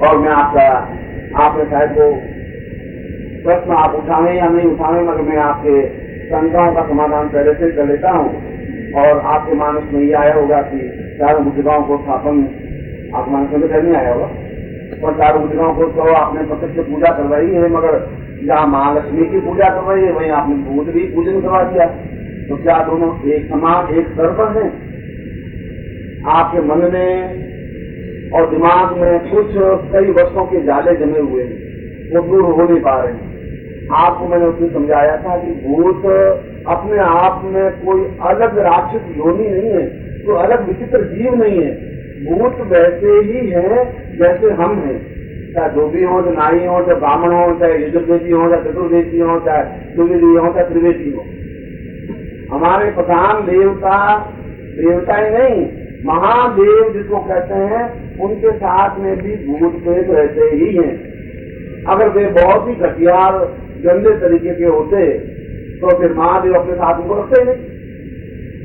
और मैं आपने शायद वो प्रश्न आप उठाएं या नहीं उठाएं, मगर मैं आपके शंकाओं का समाधान पहले से कर लेता हूँ। और आपके मानस में ये आया होगा कि चारों भुजगाओं को स्थापन आप मानस में करने आया होगा, और चारों भुजगाओं को तो आपने प्रत्यक्ष पूजा करवाई है, मगर जहाँ महालक्ष्मी की पूजा करवाई है वहीं आपने भूत भी पूजन करवा दिया। तो क्या दोनों एक समान एक स्तर पर हैं? आपके मन में और दिमाग में कुछ कई वर्षों के जाले जमे हुए हैं, वो दूर हो नहीं पा रहे हैं। आपको मैंने उसमें समझाया था कि भूत अपने आप में कोई अलग राक्षस योनि नहीं है, कोई अलग विचित्र जीव नहीं है। भूत वैसे ही हैं जैसे हम हैं, चाहे धोबी हो, चाहे नाई हो, चाहे ब्राह्मण हो, चाहे यजुर्वेदी हो, चाहे चतुर्वेदी हो, चाहे द्विवेदी हो, चाहे त्रिवेदी हो। हमारे प्रधान देवता ही नहीं, महादेव जिसको कहते हैं, उनके साथ में भी भूत प्रेत रहते ही हैं। अगर वे बहुत ही घटियार गंदे तरीके के होते तो फिर महादेव अपने साथ उनको रखते नहीं।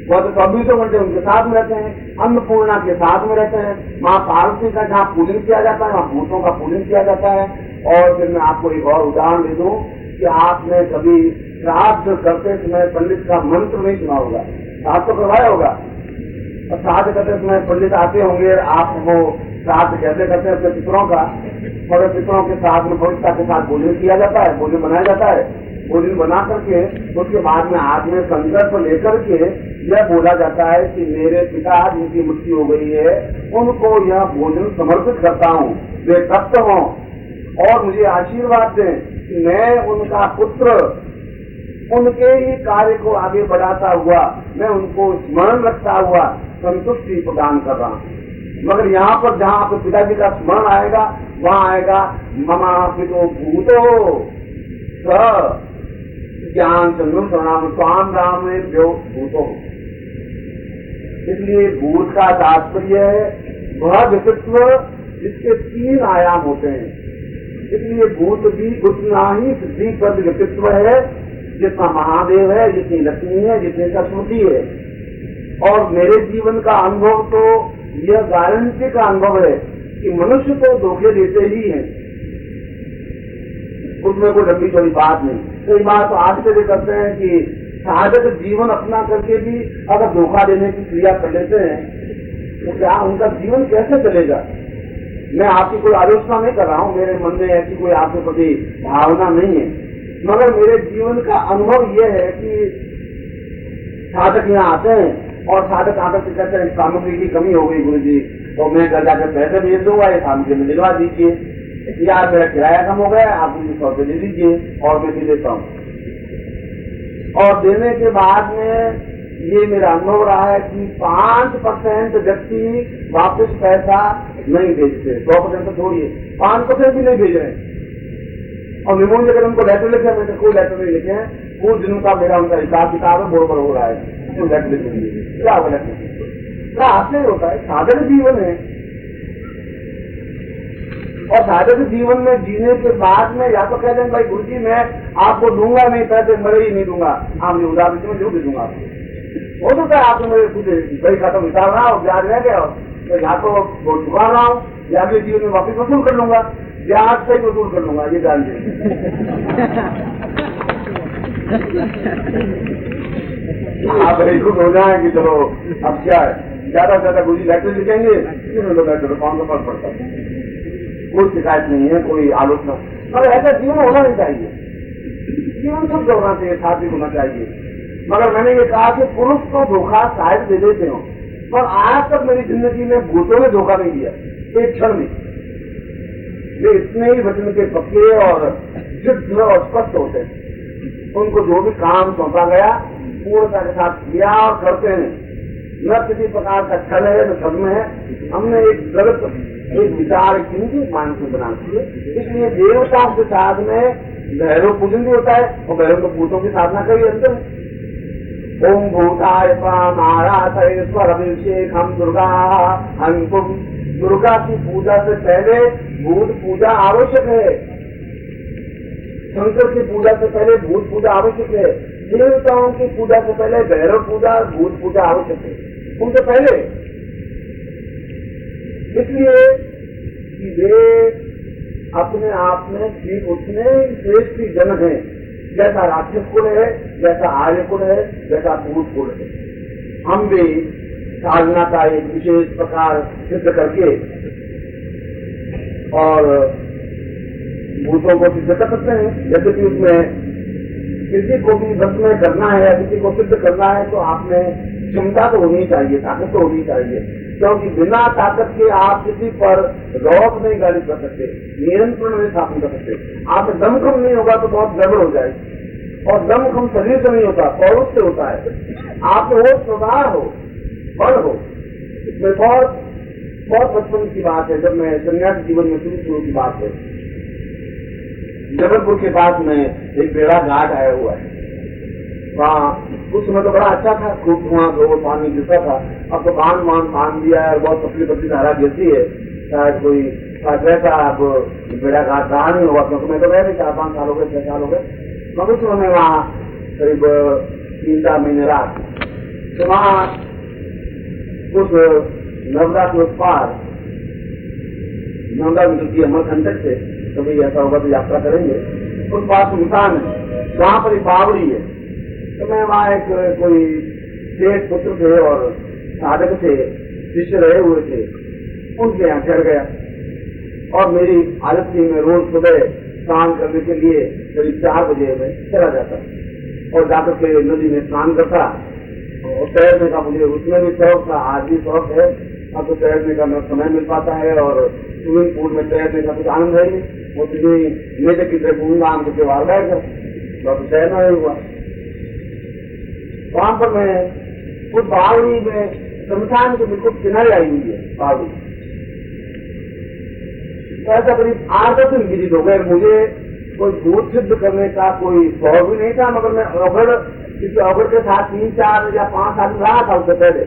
वह तो 24 घंटे उनके साथ में रहते हैं, अन्नपूर्णा के साथ में रहते हैं। माँ पार्वती का जहाँ पूजन किया जाता है वहाँ भूतों का पूजन किया जाता है। और फिर मैं आपको एक और उदाहरण दे दूं कि आपने कभी श्राद्ध करते समय पंडित का मंत्र नहीं सुना होगा, श्राद्ध तो करवाया होगा, और श्राद्ध करते समय पंडित आते होंगे, आप वो श्राद्ध कैसे करते हैं अपने पितरों का, मगर पितरों के साथ में पवित्रता के साथ भोजन किया जाता है, भोजन बनाया जाता है। भोजन बना करके उसके बाद में हाथ में संकल्प लेकर के यह बोला जाता है कि मेरे पिता जिनकी मृत्यु हो गई है उनको यह भोजन समर्पित करता हूँ, वे तप्त हों और मुझे आशीर्वाद दें कि मैं उनका पुत्र उनके ही कार्य को आगे बढ़ाता हुआ मैं उनको स्मरण रखता हुआ संतुष्टि प्रदान कर रहा हूँ। मगर यहाँ पर जहाँ आपके पिताजी का स्मरण आएगा वहाँ आएगा ममा पितो भूतो ज्ञान चंद्र प्रणाम स्वाम राम भूतो। इसलिए भूत का तात्पर्य है वह व्यक्तित्व जिसके 3 आयाम होते हैं। इसलिए भूत भी उतना ही सिद्धिप्रद व्यक्तित्व है जितना महादेव है, जितनी लक्ष्मी है, जितनी सरस्वती है। और मेरे जीवन का अनुभव तो यह गारंटी का अनुभव है कि मनुष्य तो धोखे देते ही हैं, उसमें कोई लंबी चौड़ी बात नहीं। कई बार तो आश्चर्य करते हैं कि साधक जीवन अपना करके भी अगर धोखा देने की क्रिया कर लेते हैं तो क्या उनका जीवन कैसे चलेगा। मैं आपकी कोई आलोचना नहीं कर रहा हूँ, मेरे मन में ऐसी कोई आपके प्रति भावना नहीं है, मगर मेरे जीवन का अनुभव यह है कि साधक यहाँ आते हैं और साधक आकर के कहते हैं सामग्री की कमी हो गई गुरु जी, तो मैं घर जाकर पैसे भेज दूंगा, ये सामग्री में दिलवा दीजिए, या मेरा किराया कम हो गया, आप मुझे 100 दे दीजिए और मैं भी देता हूँ। और देने के बाद में ये मेरा अनुभव रहा है कि 5% व्यक्ति वापस पैसा नहीं भेजते, 100% तो छोड़िए, 5% भी नहीं भेज रहे हैं। और निमोन जगह उनको लेटर लिखे, मैंने कोई लेटर नहीं लिखे हैं, कुछ दिनों का मेरा उनका हिसाब किताब है, बरोबर हो रहा है, तो लेटर लिखेंगे क्या गलत क्या आश्चर्य होता है। साधक जीवन है और साधक जीवन में जीने के बाद में या तो कह दें भाई गुरु जी मैं आपको दूंगा नहीं, पैसे मरे ही नहीं दूंगा, आप मुझे उधार में जो भी दूंगा आपको। हो सकता है आपको मेरे कुछ बड़ी खत्म हिसाब रहा हो, ब्याज रह गया हो, तो या तो वो चुका रहा हूँ या अगले जीवन में वापिस वसूल कर लूंगा, ब्याज से ही वसूल कर लूंगा, ये जान आप खुश हो जाए कि चलो अब क्या है, ज्यादा से ज्यादा गुरु जी लेटर लिखेंगे, लेटर कौन सा फर्क पड़ता है, कोई शिकायत नहीं है, कोई आलोचना, मगर ऐसा जीवन होना नहीं चाहिए, जीवन शुद्ध होना चाहिए, सात्विक होना चाहिए। मगर मैंने ये कहा कि पुरुष को धोखा शायद दे देते हो, पर आज तक मेरी जिंदगी में भूतों ने धोखा नहीं दिया एक क्षण में। वे इतने ही वचन के पक्के और सिद्ध और स्पष्ट होते हैं, उनको जो भी काम सौंपा गया पूर्णता के साथ किया और करते हैं, न किसी प्रकार का छल है न छद्म है। हमने एक गलत एक विचार चिंतित मानसिक बना दिए। इसलिए देवता के साथ में भैरव पूजन भी होता है और भैरव को भूतों की साधना का भी अंतर है। ओम भूताय पाराथयेश्वर अभिषेक हम दुर्गा अंकुम। दुर्गा की पूजा से पहले भूत पूजा आवश्यक है, शंकर की पूजा से पहले भूत पूजा आवश्यक है, देवताओं की पूजा से पहले भैरव पूजा भूत पूजा आवश्यक है, उनसे पहले। इसलिए ये अपने आप में ठीक उतने श्रेष्ठ जन है जैसा राक्षस कुल है, जैसा आर्य कुल है, जैसा भूत कुल है। हम भी साधना का एक विशेष प्रकार सिद्ध करके और भूतों को सिद्ध कर सकते हैं। जैसे कि उसमें किसी को भी बस में करना है या किसी को सिद्ध करना है तो आप में क्षमता तो होनी चाहिए, ताकत तो होनी चाहिए, क्योंकि बिना ताकत के आप किसी पर रोक नहीं गाड़ी कर सकते, नियंत्रण नहीं स्थापन कर सकते। आप दमखम नहीं होगा तो बहुत गड़बड़ हो जाएगी, और दमखम शरीर से नहीं होता, पौरुष से होता है। आप वो स्वभाव हो, बल हो। इसमें बहुत बहुत बचपन की बात है, जब मैं सन्यासी जीवन में शुरू की बात है। जबलपुर के पास में एक बेड़ा घाट आया हुआ है, वहाँ उस समय तो बड़ा अच्छा था, खूब धुआं धो पानी गिरता था। अब तो बांध दिया है और बहुत पतली पतली धारा गिरती है। शायद कोई वैसा अब बेड़ा घाट रहा नहीं होगा, क्योंकि मैं तो गए नहीं, 4-5 साल हो गए, 6 साल हो गए। मगर उस समय वहाँ करीब 3-4 महीने रहा, तो वहाँ उस नर्मदा के उस पार, नर्मदा निकलती है अमरकंटक से, कभी ऐसा होगा तो यात्रा करेंगे, उस पास मुकान है, वहाँ पर एक बावड़ी है। तो मैं वहाँ एक कोई सेठ पुत्र थे और साधक थे, शिष्य रहे हुए थे, उनके यहाँ ठहर गया। और मेरी आदत थी, मैं रोज सुबह स्नान करने के लिए करीब 4 बजे में चला जाता और जाकर के नदी में स्नान करता। और तैरने का मुझे उसमें भी शौक था, आज भी शौक है। अब तो तैरने का समय मिल पाता है और स्विमिंग पूल में तैरने का कुछ आनंद है नहीं, वो तुम्हें मेरे की तरह घूमगा आम के त्योहार बैठ गए, तो तैरना नहीं हुआ। वहां पर मैं उस बावड़ी में शमशान के बिल्कुल किनारे आई हुई है बावड़ी, तो ऐसा करीब 8-10 दिन विदित हो गए। मुझे कोई भूत सिद्ध करने का कोई शौक भी नहीं था, मगर मैं अवगढ़ किसी अवगढ़ के साथ 3-4 या 5 साल रहा था उससे पहले।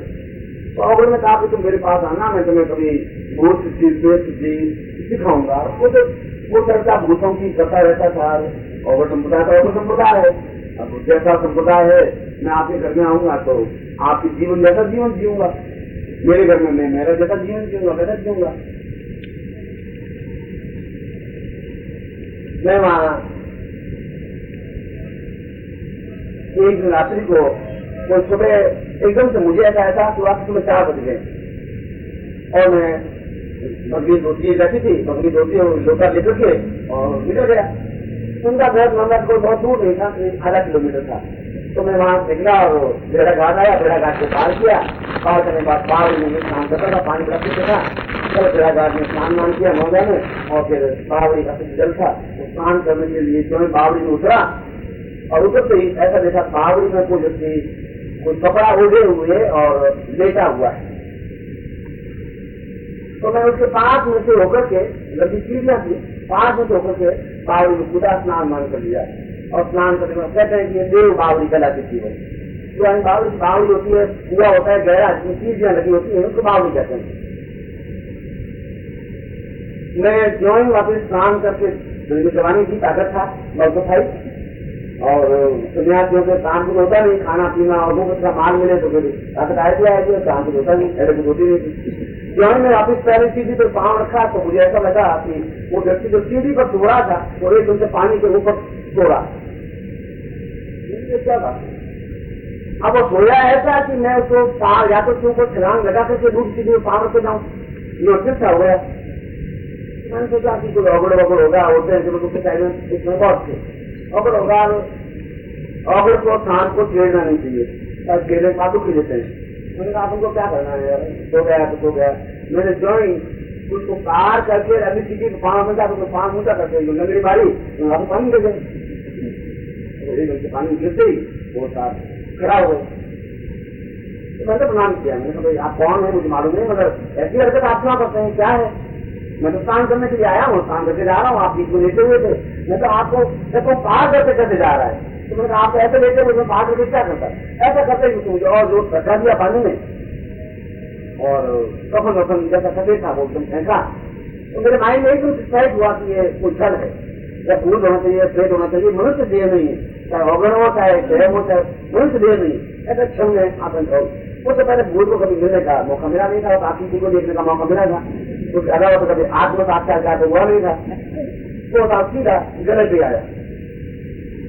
तो अवगढ़ में कहा कि तुम मेरे पास आना, मैं तुम्हें कभी भूत सिद्धि सिखाऊंगा। वो चर्चा भूतों की करता रहता था। अवगढ़ संप्रदाय का अवगढ़ संप्रदाय है, अब जैसा संप्रदाय है मैं आपके घर में आऊंगा तो आपके जीवन जैसा जीवन जीऊंगा, मेरे घर में मैं मेरा जैसा जीवन जीऊंगा वैसा जीऊंगा। मैं वहां एक रात्रि को तो सुबह एकदम से मुझे ऐसा कि वहां सुबह 4 बज गए और मैं बकरी धोती रहती थी, बकरी धोती लोटा लेकर के और निकल गया। उनका घर मंदिर को बहुत दूर नहीं था, 1/2 किलोमीटर था। तो मैं वहां निकला और बेड़ा घाट आया, बेड़ा घाट को पार किया। पार करने के बाद बावड़ी में स्नान करता था, पानी बड़ा पीछे था। चलो बेड़ा घाट में स्नान किया नौदा में, और फिर बावड़ी का जल था, तो स्नान करने के लिए जो मैं बावड़ी में उतरा और उतरते ही ऐसा देखा बावड़ी में कोई कपड़ा ओढ़े हुए और लेटा हुआ है। तो मैं उसके पास में से होकर के, लंबी सीढ़ियां थी, पास में से होकर के बावड़ी में खुदा स्नान कर लिया। और स्नान करने में कहते हैं कि ये देव बावड़ी कहलाती थी। जो बावड़ी होती है, पूरा होता है गहरा, जिसमें सीढ़ियां लगी होती है, उसको बावड़ी कहते हैं। मैं जो ही वापिस स्नान करके जवानी की ताकत था, मैं तो था और सन्यासियों के काम कुछ होता नहीं, खाना पीना और वो कुछ माल मिले तो फिर ताकत आए काम कुछ होता नहीं, ऐसे कुछ होती नहीं। जो मैं वापिस पहले सीढ़ी पर पाँव रखा तो मुझे ऐसा लगा कि वो व्यक्ति जो सीढ़ी पर तोड़ा था वो एक उनसे पानी के ऊपर तोड़ा। क्या बात, अब वो सोया ऐसा कि मैं उसको या तो ऊपर छलांग लगा करके दूर सीढ़ी में पाँव रखे जाऊँ, ये अच्छा हो गया। मैंने सोचा कि कोई अगड़ वगड़ होगा, होते हैं उसके साइड में इसमें बहुत थे अगड़ होगा। अगड़ को शाम को छेड़ना नहीं चाहिए, छेड़ने का दुख लेते हैं। मैंने कहा तुमको क्या करना है, सो गया तो सो गया। मैंने ज्वाइन उसको पार करके अभी सीधी पाँव मिलता तो 5 मीटर करके मेरी बारी वहां पानी दे गए, पानी गिरते ही वो साथ खड़ा हो गए। तो मैंने प्रणाम किया, मैंने कहा भाई आप कौन है मुझे मालूम नहीं, मगर ऐसी हरकत आप क्या करते हैं, क्या है? मैं तो स्नान करने के लिए आया हूँ, स्नान करके जा रहा हूँ, आप बीच में लेटे हुए थे। मैं तो आपको देखो पार करके कैसे जा रहा है, तो मैंने आप ऐसे लेते हुए पार करके क्या करता है? ऐसा करते ही मुझे और जोर रखा दिया पानी में और कफन जैसा सफेद था वो एकदम फेंका। तो मेरे माइंड में एकदम डिसाइड हुआ कि ये कोई छल है, या भूत होना चाहिए, प्रेत होना चाहिए, मनुष्य देह नहीं है, चाहे अवगण हो चाहे प्रेम हो चाहे मनुष्य देह नहीं, ऐसा क्षण में आतंक हो। उससे पहले भूत को कभी मिलने का मौका मिला नहीं था, बाकी चीज को देखने का मौका मिला था। कुछ अलावा तो कभी आत्म साक्षात्कार तो हुआ नहीं था। वो था सीधा गलत भी आया,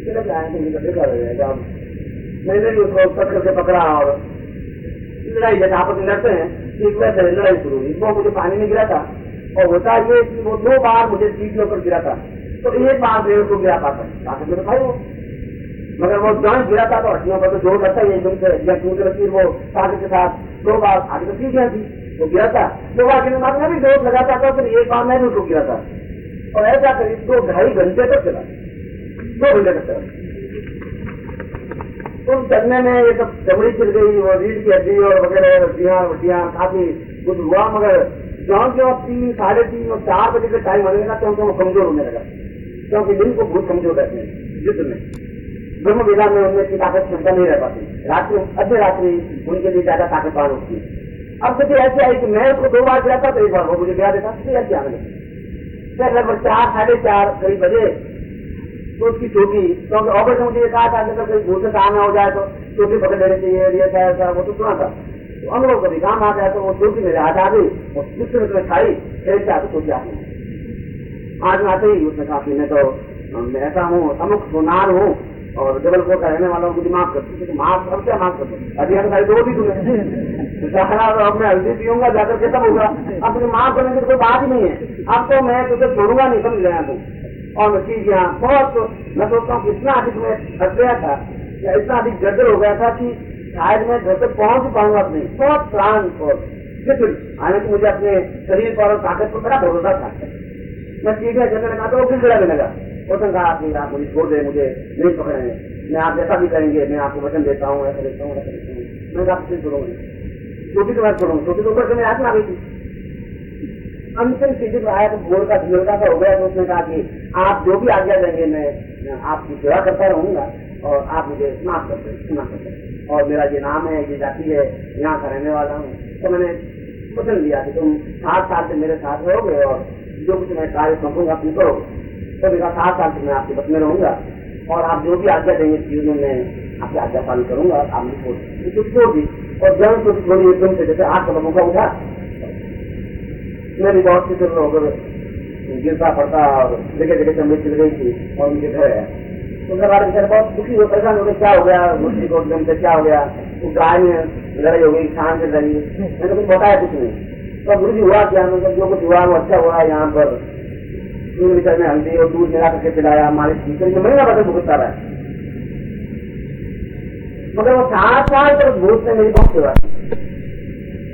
गलत आया तो मुझे देखा रहेगा। मैंने भी उसको पकड़ के पकड़ा और लड़ाई जैसे आपस में लड़ते हैं ठीक वैसे लड़ाई शुरू हुई। वो मुझे पानी में गिरा था और होता ये कि वो 2 बार मुझे सीट के ऊपर गिरा था, तो 1 बार मेरे को गिरा पाता ताकत मेरे भाई वो, मगर वो जॉइंट गिरा था तो हड्डियों पर तो जोर लगता है एकदम से, जब टूटे लकीर वो ताकत के साथ 2 बार आगे तो सीख गया थी तो गिरा था। 2 बार गिरने बाद में भी जोर लगाता था, फिर 1 बार मैं भी उसको गिरा था और ऐसा करीब 2-2.5 घंटे तक चला, 2 घंटे तक चला। तो चलने में ये सब चमड़ी चिर गई और रीढ़ की हड्डी और वगैरह हड्डियां काफी कुछ हुआ, मगर जॉन के वक्त 3, 3:30 और 4 बजे के टाइम आने लगा तो उनको कमजोर होने लगा, क्योंकि दिन को बहुत कमजोर रहते हैं युद्ध में। ब्रह्म विधा में उनमें की ताकत क्षमता नहीं रह पाती, रात्रि अध्य रात्रि उनके लिए ज्यादा ताकतवान होती है। अब कुछ ऐसे आई कि मैं उसको 2 बार गिरा था तो 1 बार वो मुझे गिरा देता, ऐसे आने लगे। लगभग 4, 4:30 करीब बजे तो उसकी चोटी, क्योंकि ऑपरेशन मुझे कहा था अगर कोई भूल से काम हो जाए तो चोटी पकड़ देनी चाहिए, ऐसा वो तो सुना था। तो हम लोग कभी काम आ गया तो वो चोटी मेरे हाथ आ गई और कुछ में खाई, फिर चाहते चोटी आ गई। आज में आते ही उसने कहा कि मैं तो ऐसा हूँ, अमुक सोनार हूँ और जबलपुर का रहने वालों को माफ करती, माफ अब क्या माफ करते, अभी हम सारी 2 भी तुम्हें अब मैं हल्दी पीऊंगा जाकर के तब होगा। अब तुझे माफ करने की कोई बात ही नहीं है, अब तो मैं तुझे छोड़ूंगा नहीं, समझ गया तुम। और चीज यहाँ बहुत मैं सोचता हूँ इतना अधिक मैं थक गया था या इतना अधिक गड़बड़ हो गया था कि शायद मैं घर तक पहुंच पाऊंगा नहीं, बहुत प्राण और हालांकि तो मुझे अपने शरीर पर और ताकत पर बड़ा भरोसा था। मैं सीधे जगह लगा तो वो गिड़गिड़ा भी लगा, उसने कहा कि आप मुझे छोड़ दे, मुझे नहीं पकड़ेंगे, मैं आप जैसा भी करेंगे मैं आपको वचन देता हूँ, ऐसा देता हूँ, ऐसा देता हूँ। मैं कहा किसी छोड़ूंगी, छोटी तो मैं छोड़ूंगी, छोटी तो ऊपर से मैं आत्मा आ गई थी। अंतिम चीज आया तो भोर का झिलका सा हो गया, तो उसने कहा कि आप जो भी आज्ञा देंगे मैं आपकी सेवा करता रहूंगा और आप मुझे माफ कर दें, क्षमा कर दें, और मेरा ये नाम है, ये जाति है, यहाँ का रहने वाला हूँ। तो मैंने वचन दिया कि तुम 7 साल से मेरे साथ रहोगे और जो कुछ मैं कार्य सौंपूंगा तुम करोगे। तो मेरा 7 साल से मैं आपके बस में रहूंगा और आप जो भी आज्ञा देंगे चीज में मैं आपकी आज्ञा पालन करूंगा। आपने छोड़ दी और जब कुछ थोड़ी एकदम से जैसे 8 कदमों का उठा, मैं भी बहुत सी होकर गिरता पड़ता और जगह जगह चमड़ी चिल गई थी और उनके घर आया। तो घर वाले बेचारे बहुत दुखी हो, परेशान हो गए, क्या हो गया मुझे को एकदम से, क्या हो गया, वो गाय में लड़ाई हो गई, शान चल रही। मैंने कुछ बताया कुछ नहीं, तो गुरु जी हुआ क्या, जो कुछ हुआ वो अच्छा हुआ। यहाँ पर 3 लीटर में हल्दी और दूध मिला करके पिलाया, मालिश की, महीना बदल भुगतता रहा। मगर वो 7 साल तक भूत ने मेरी बहुत सेवा की,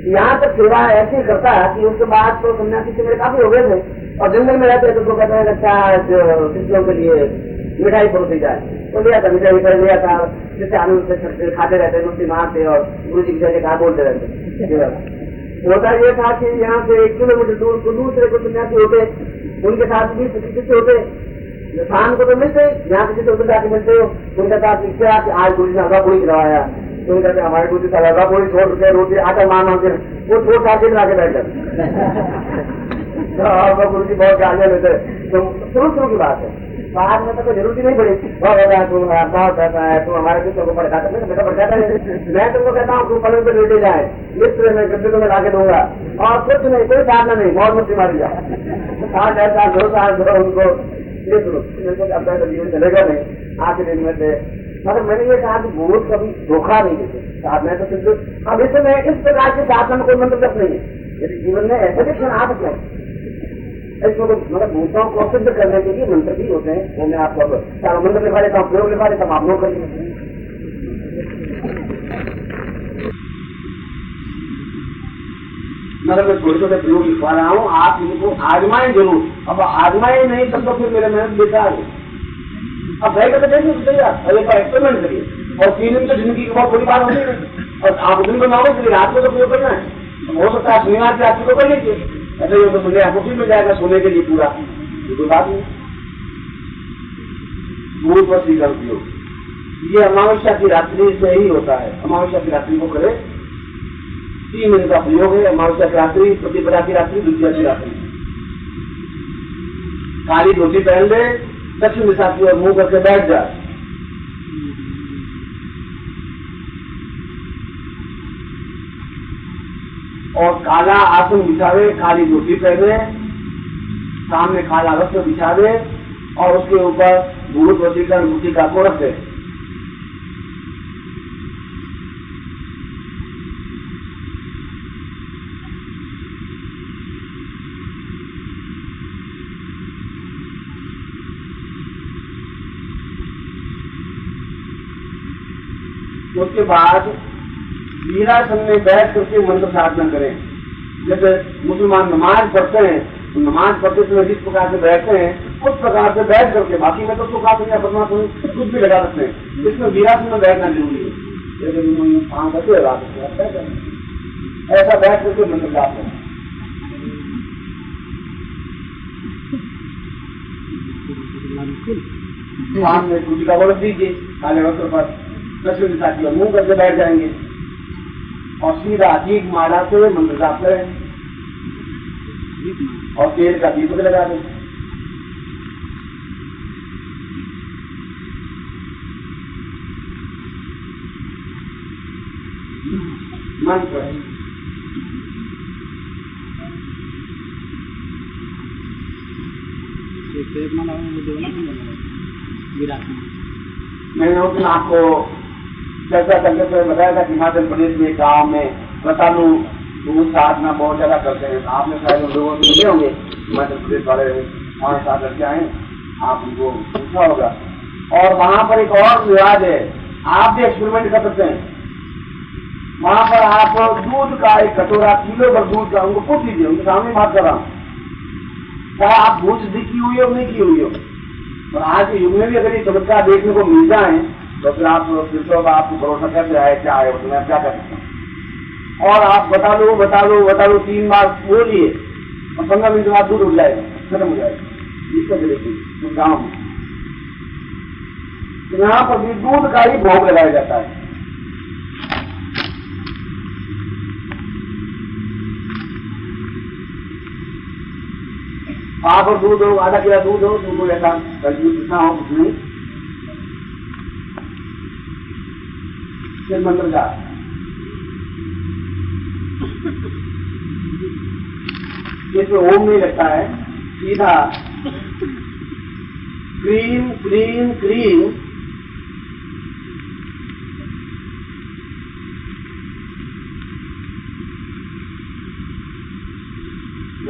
यहाँ तक सेवा ऐसी करता है कि उसके बाद तो सन्यासी से मेरे काफी हो गए थे और जंगल में रहते तो कहते हैं अच्छा शिष्यों के लिए मिठाई परोसी जाए, तो लिया था मिठाई कर लिया था, जिससे आनंद से खाते रहते, मुस्ती मारते और गुरु जी की कहा बोलते रहते। होता ये था कि यहाँ से 1 किलोमीटर दूर को दूसरे को सन्यासी होते, उनके साथ भी किसी होते, शाम को तो मिलते, यहाँ से किसी होते जाके मिलते, उनके साथ क्या आज गुरु जी ने हवा पूरी करवाया, तो कहते हमारे गुरु जी का पूरी छोड़ के रोटी आटा मार के वो छोड़ खा के लाके बैठ जाते। गुरु जी बहुत गालियां लेते, तो शुरू की बात है, बाद में तो कोई जरूरत नहीं पड़ी, बहुत पैसा है तुम हमारे किसी को पढ़ाता है, बेटा पढ़ाता है, मैं तुमको कहता हूँ तुम पलंग पे लेटे जाए, मित्र में गद्दे को मैं लाके दूंगा और कुछ नहीं, कोई साधना नहीं, बहुत मुक्ति मारी जाए, 7 साल 2 साल उनको ये सुनो, अब जीवन चलेगा नहीं आज के दिन में से। मगर मैंने ये कहा कि भूत कभी धोखा नहीं देते, साधना तो सिद्ध। अब इस समय इस प्रकार की साधना में कोई मंत्र जप नहीं है, यदि जीवन में ऐसे भी क्षण आ सकते हैं, इसमें मतलब भूतों को सिद्ध करने के लिए मंत्र भी होते हैं, वो मैं आपको चारों मंत्र लिखा देता हूँ, प्रयोग लिखा देता हूँ, आप लोग कर लीजिए। मतलब मैं थोड़े थोड़े प्रयोग लिखवा रहा हूँ, आप इनको आजमाएं जरूर, अब आजमाएं नहीं तब तो फिर मेरे मेहनत बेकार है। अब भाई कहते देखिए बताइए और एक बार एक्सपेरिमेंट करिए, और 3 दिन तो जिंदगी की बहुत बड़ी बात होती है, और आप दिन बनाओगे चलिए रात को तो प्रयोग करना है, हो सकता है शनिवार की रात्रि को कर लीजिए, ऐसे ही तो मुझे आपको फिर मिल जाएगा सोने के लिए पूरा, कोई बात नहीं। भूत वसी का उपयोग ये अमावस्या की रात्रि से ही होता है, अमावस्या की रात्रि को करे, 3 दिन का प्रयोग है। अमावस्या की रात्रि, प्रतिपदा की रात्रि, द्वितीया की रात्रि, काली धोती पहन ले, दक्षिण दिशा की ओर मुंह करके बैठ जाए, और काला आसन बिछावे, काली धोती पहने, सामने काला वस्त्र बिछावे और उसके ऊपर भूत वशीकरण मूर्तिका को रख दे। उसके बाद वीरासन में बैठ करके मंत्र साधना करें। जैसे मुसलमान नमाज पढ़ते हैं, नमाज पढ़ते समय जिस प्रकार से बैठते हैं उस प्रकार से बैठ करके, बाकी में तो सुखासन या पद्मासन कुछ भी लगा सकते हैं, इसमें वीरासन में बैठना जरूरी है। जैसे पाँव करते ऐसा बैठ करके मंत्र जाप करें। सामने सूची का बोल दीजिए, काले वस्त्र पर दक्षिण दिशा की मुंह करके बैठ जाएंगे और सीधा दीप माला से मंत्र जाप करें और तेल का दीपक लगा दें। मंत्र मैंने उस दिन आपको चर्चा करते हुए बताया था कि हिमाचल प्रदेश में गांव में व्रतालु दूध साधना बहुत ज्यादा करते हैं। आपने शायद उन लोगों से मिले होंगे, हिमाचल प्रदेश वाले हमारे साथ लड़के आए, आप उनको पूछा होगा। और वहां पर एक और रिवाज है, आप भी एक्सपेरिमेंट कर सकते हैं। वहां पर आप दूध का एक कटोरा, किलो भर दूध का उनको पूछ लीजिए, उनके सामने बात कर रहा हूँ, चाहे आप भूत सिद्धि की हुई हो नहीं की हुई हो। और आज के युग में भी अगर ये चमत्कार देखने को मिल जाए तो फिर आप आपको भरोसा कैसे आए, क्या है उसमें आप क्या कर सकते हैं। और आप बता लो 3 बार बोलिए और 15 मिनट बाद दूध उठ जाएगा, खत्म हो जाएगा। इसको देखिए गाँव में यहाँ पर भी दूध का ही भोग लगाया जाता है। आप और दूध हो, आधा किलो दूध हो, दूध को ऐसा जितना हो कुछ नहीं, फिर मंत्र जाप। इसमें ओम नहीं लगता है, सीधा क्रीम क्रीम क्रीम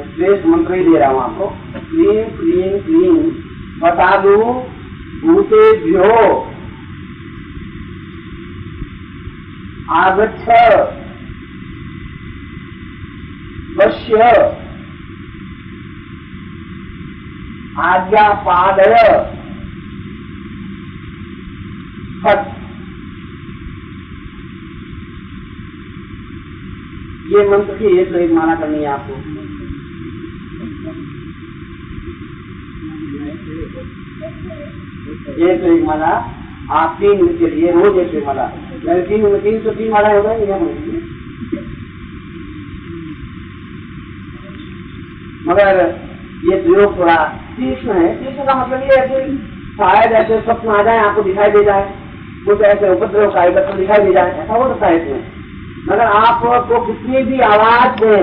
श्रेष्ठ मंत्र ही दे रहा हूं आपको। क्लीं क्लीं क्लीं बतालु भूतेभ्यो आगच्छ वश्य आज्ञापादय फट। ये मंत्र की एक माला करनी है आपको। एक माला आप 3 मिनट के लिए रोज एक माला, मैंने 3 माला हो गए। मगर ये प्रयोग थोड़ा तीक्ष्ण है। तीक्ष्ण का मतलब ये है कि शायद ऐसे स्वप्न आ जाए, आपको दिखाई दे जाए, कुछ ऐसे उपद्रव का एकत्र दिखाई दे जाए, ऐसा हो सकता है इसमें। मगर आपको कितनी भी आवाज दें,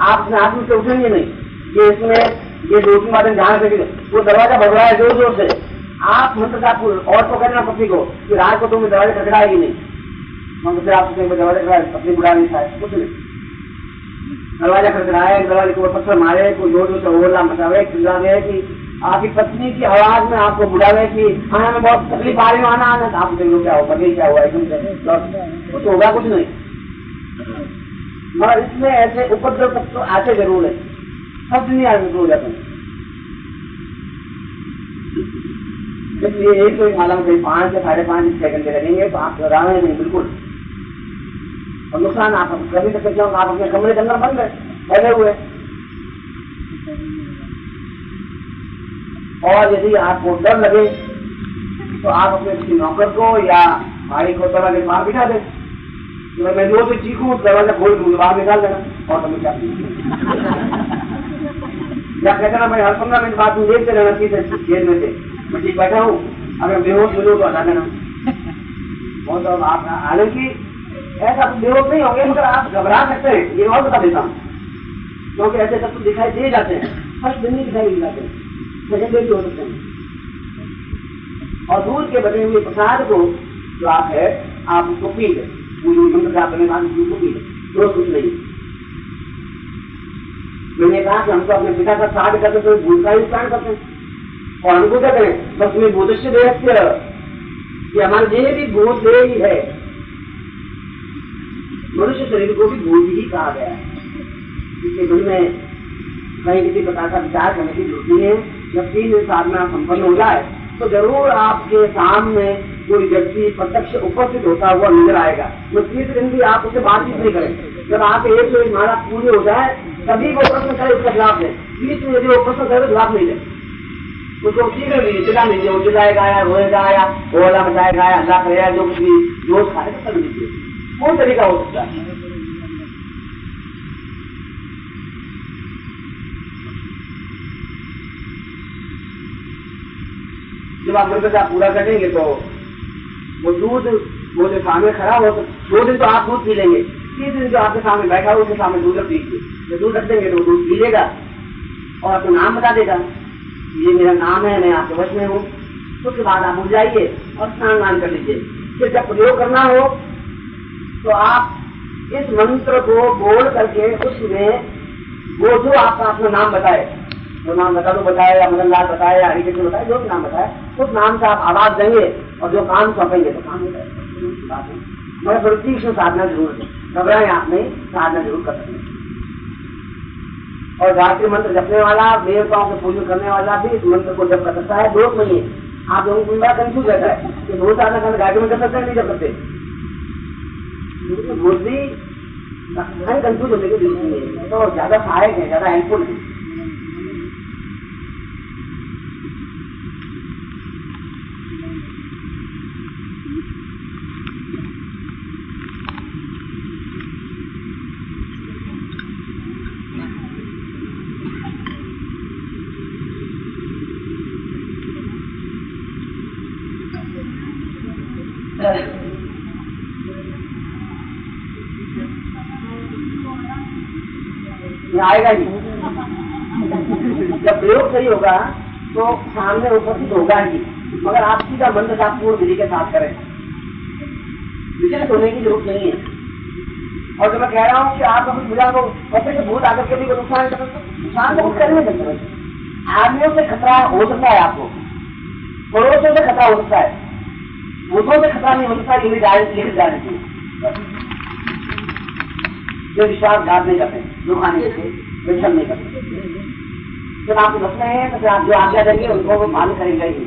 आप अपने आत्म से उठेंगे नहीं। ये इसमें ये 2-3 बातें ध्यान रखेंगे। वो दरवाजा भग रहा है जोर जोर से, आप मंत्र का और तो कहना पत्नी को कि रात को तुम्हें दरवाजा खटखटाएगी नहीं, मंत्र से आप दरवाजा खड़ा पत्नी बुला नहीं पाए, कुछ नहीं। दरवाजा खटखटाए, दरवाजे को पत्थर मारे, कोई जोर जोर से ओला मचावे, चिल्लावे कि आपकी पत्नी की आवाज में आपको बुलावे कि हाँ हमें बहुत तकलीफ आ रही है, आना आना। आप देखो क्या हुआ, पत्नी क्या हुआ, एकदम कुछ होगा कुछ नहीं। मगर इसमें ऐसे उपद्रव तत्व आते जरूर है, सब नहीं आगे हो जाते हैं। इसलिए एक तो माला में 5 से 5.5 सेकंड लगेंगे, तो आप घबराए नहीं बिल्कुल। और नुकसान आप कभी तक क्यों, आप अपने कमरे के अंदर बंद है फैले हुए। और यदि आपको डर लगे तो आप अपने किसी नौकर को या भाई को दरवाजे के बाहर बिठा दें, तो मैं जो भी चीखूं दरवाजा खोल के बाहर निकाल देना। और तुम्हें क्या या कहते ना, मैं हर 15 मिनट बाद तुम देखते रहना जेल में से, मैं ठीक बैठा हूँ, अगर बेहोश मिलो तो हटा देना। बहुत आप हालांकि ऐसा बेहोश नहीं होंगे, मगर आप घबरा सकते हैं, ये और बता देता हूँ, क्योंकि ऐसे तत्व दिखाई दे जाते हैं, फर्स्ट दिन नहीं दिखाई दे जाते हैं, सेकंड डे भी हो सकते हैं। और दूध के बने हुए प्रसाद को जो आप है, आप उसको पी लें, मंत्र जाप करने के बाद दूध को पी लें, रोज कुछ नहीं। मैंने कहा कि हम तो अपने पिता का श्राद्ध करते तो दूध का ही स्नान करते हैं, और हमको क्या करें, बस में भूतस्य देहस्य, कि हमारे जिन्हें भी भूत देह ही है, मनुष्य शरीर को भी भूत ही कहा गया है। इसके मन में कहीं किसी प्रकार का विचार करने की जरूरत नहीं है। जब 3 दिन साधना संपन्न हो जाए तो जरूर आपके सामने कोई व्यक्ति प्रत्यक्ष उपस्थित होता हुआ नजर आएगा। तो 3 दिन भी आप उससे बातचीत नहीं करें, जब आप 1 माला पूरी हो जाए तभी वो प्रश्न करे, उसका जवाब दें। बीच में यदि वो प्रश्न करे जवाब नहीं दें, उसको सीधे लीजिए, चिल्ला लीजिए, वो चिल्लाएगा या रोएगा या बोला बजाएगा या अल्लाह करेगा, जो कुछ भी जोश खाएगा कर लीजिए, वो तरीका हो सकता है। जब आप मंत्र जाप पूरा करेंगे तो वो दूध वो जो सामने खड़ा हो, 2 दिन तो आप दूध पी लेंगे, 3 दिन जो आपके सामने बैठा हो उसके सामने दूध रख दीजिए। जब दूध रख देंगे तो वो दूध पी लेगा और अपना नाम बता देगा, ये मेरा नाम है, मैं आपके वश में हूँ। उसके बाद आप उठ जाइए और स्नान कर लीजिए। फिर जब प्रयोग करना हो तो आप इस मंत्र को बोल करके उसमें वो जो आपका अपना नाम बताए, जो नाम बताओ बताए या मदन लाल बताए या हरिकृष्ण बताए, जो भी नाम बताए उस नाम से आप आवाज देंगे और जो काम सौंपेंगे तो काम हो जाएगा। मगर थोड़ी तीक्ष्ण साधना जरूर है, घबराएं आप नहीं, साधना जरूर कर सकते। और गायत्री मंत्र जपने वाला, देवताओं को पूजन करने वाला भी इस मंत्र को जप कर सकता है। दोष नहीं है। आप लोगों को बड़ा कंफ्यूज रहता है कि रोज साधना करना गायत्री मंत्र कर सकते हैं, नहीं जप सकते, रोज भी कंफ्यूज होने की जरूरत नहीं है। तो ज्यादा सहायक है, ज्यादा हेल्पफुल है। आएगा ही, जब प्रयोग सही होगा तो सामने उपस्थित होगा ही, मगर आप सीधा मंत्र का पूर्ण विधि के साथ करें, विचलित होने की जरूरत नहीं है। और जो मैं कह रहा हूँ कि आप अपनी पूजा को पत्ते से भूत आकर के भी नुकसान कर सकते, नुकसान तो कुछ करने नहीं सकते। आदमियों से खतरा हो सकता है, आपको पड़ोसों से खतरा हो सकता है, भूतों से खतरा नहीं हो सकता। ये भी लिखित जाने चाहिए, जो विश्वासघात नहीं करते, धोखा नहीं करते, विछल नहीं करते। जब आप बचने हैं तो फिर आप जो आज्ञा देंगे उनको वो पालन करेंगे ही।